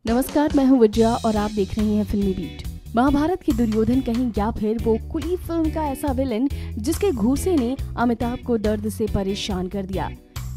नमस्कार, मैं हूं विजया और आप देख रहे हैं फिल्मी बीट। महाभारत के दुर्योधन कहीं या फिर वो कुली फिल्म का ऐसा विलन जिसके घूसे ने अमिताभ को दर्द से परेशान कर दिया।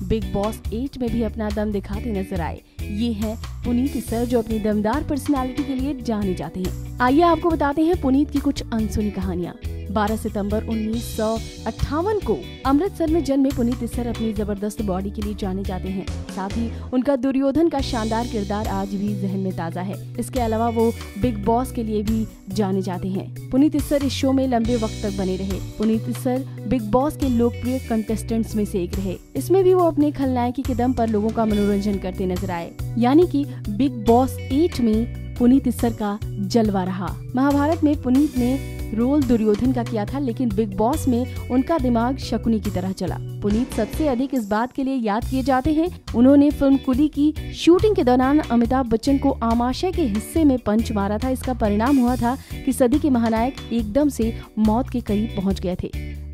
बिग बॉस 8 में भी अपना दम दिखाते नजर आए। ये है पुनीत सर, जो अपनी दमदार पर्सनालिटी के लिए जाने जाते हैं। आइए आपको बताते हैं पुनीत की कुछ अनसुनी कहानियां। 12 सितंबर 1958 को अमृतसर में जन्मे पुनीत सर अपनी जबरदस्त बॉडी के लिए जाने जाते हैं। साथ ही उनका दुर्योधन का शानदार किरदार आज भी जहन में ताजा है। इसके अलावा वो बिग बॉस के लिए भी जाने जाते हैं। पुनीत सर इस शो में लंबे वक्त तक बने रहे। पुनीत सर बिग बॉस के लोकप्रिय कंटेस्टेंट्स में से एक रहे। इसमें भी वो अपने खलनायकी के दम पर लोगों का मनोरंजन करते नजर आए। यानी कि बिग बॉस 8 में पुनीत सर का जलवा रहा। महाभारत में पुनीत ने रोल दुर्योधन का किया था, लेकिन बिग बॉस में उनका दिमाग शकुनी की तरह चला। पुनीत सबसे अधिक इस बात के लिए याद किए जाते हैं, उन्होंने फिल्म कुली की शूटिंग के दौरान अमिताभ बच्चन को आमाशय के हिस्से में पंच मारा था। इसका परिणाम हुआ था कि सदी के महानायक एकदम से मौत के करीब पहुंच गए थे।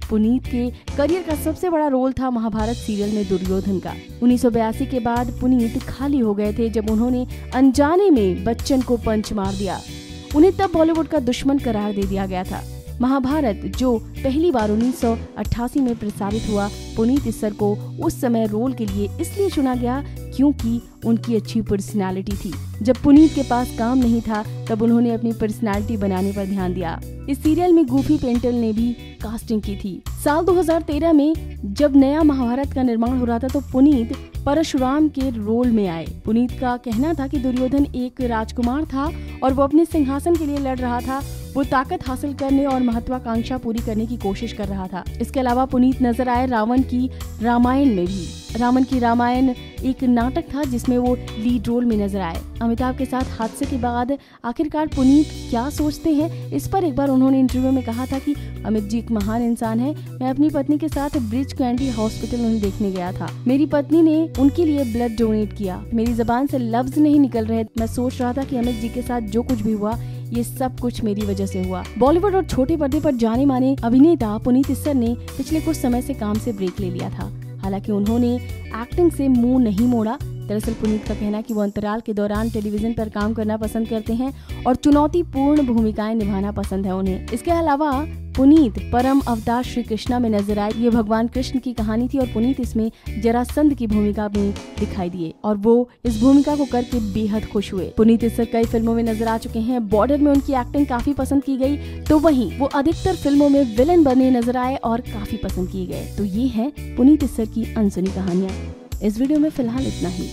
पुनीत के करियर का सबसे बड़ा रोल था महाभारत सीरियल में दुर्योधन का। 1982 के बाद पुनीत खाली हो गए थे जब उन्होंने अनजाने में बच्चन को पंच मार दिया। उन्हें तब बॉलीवुड का दुश्मन करार दे दिया गया था। महाभारत जो पहली बार 1988 में प्रसारित हुआ, पुनीत सर को उस समय रोल के लिए इसलिए चुना गया क्योंकि उनकी अच्छी पर्सनालिटी थी। जब पुनीत के पास काम नहीं था तब उन्होंने अपनी पर्सनालिटी बनाने पर ध्यान दिया। इस सीरियल में गूफी पेंटल ने भी कास्टिंग की थी। साल 2013 में जब नया महाभारत का निर्माण हो रहा था तो पुनीत परशुराम के रोल में आए। पुनीत का कहना था कि दुर्योधन एक राजकुमार था और वो अपने सिंहासन के लिए लड़ रहा था। वो ताकत हासिल करने और महत्वाकांक्षा पूरी करने की कोशिश कर रहा था। इसके अलावा पुनीत नजर आए रावण की रामायण में भी। रावण की रामायण एक नाटक था जिसमें वो लीड रोल में नजर आए। अमिताभ के साथ हादसे के बाद आखिरकार पुनीत क्या सोचते हैं, इस पर एक बार उन्होंने इंटरव्यू में कहा था कि अमित जी एक महान इंसान है। मैं अपनी पत्नी के साथ ब्रिज कैंडी हॉस्पिटल उन्हें देखने गया था। मेरी पत्नी ने उनके लिए ब्लड डोनेट किया। मेरी जबान से लफ्ज नहीं निकल रहे। मैं सोच रहा था कि अमित जी के साथ जो कुछ भी हुआ ये सब कुछ मेरी वजह से हुआ। बॉलीवुड और छोटे पर्दे पर जाने माने अभिनेता पुनीत सर ने पिछले कुछ समय से काम से ब्रेक ले लिया था। हालांकि उन्होंने एक्टिंग से मुंह नहीं मोड़ा। दरअसल पुनीत का कहना है कि वो अंतराल के दौरान टेलीविजन पर काम करना पसंद करते हैं और चुनौतीपूर्ण भूमिकाएं निभाना पसंद है उन्हें। इसके अलावा पुनीत परम अवतार श्री कृष्णा में नजर आए। ये भगवान कृष्ण की कहानी थी और पुनीत इसमें जरासंध की भूमिका में दिखाई दिए और वो इस भूमिका को करके बेहद खुश हुए। पुनीत सर कई फिल्मों में नजर आ चुके हैं। बॉर्डर में उनकी एक्टिंग काफी पसंद की गई, तो वहीं वो अधिकतर फिल्मों में विलन बने नजर आए और काफी पसंद किए गए। तो ये है पुनीत सर की अनसुनी कहानियां। इस वीडियो में फिलहाल इतना ही।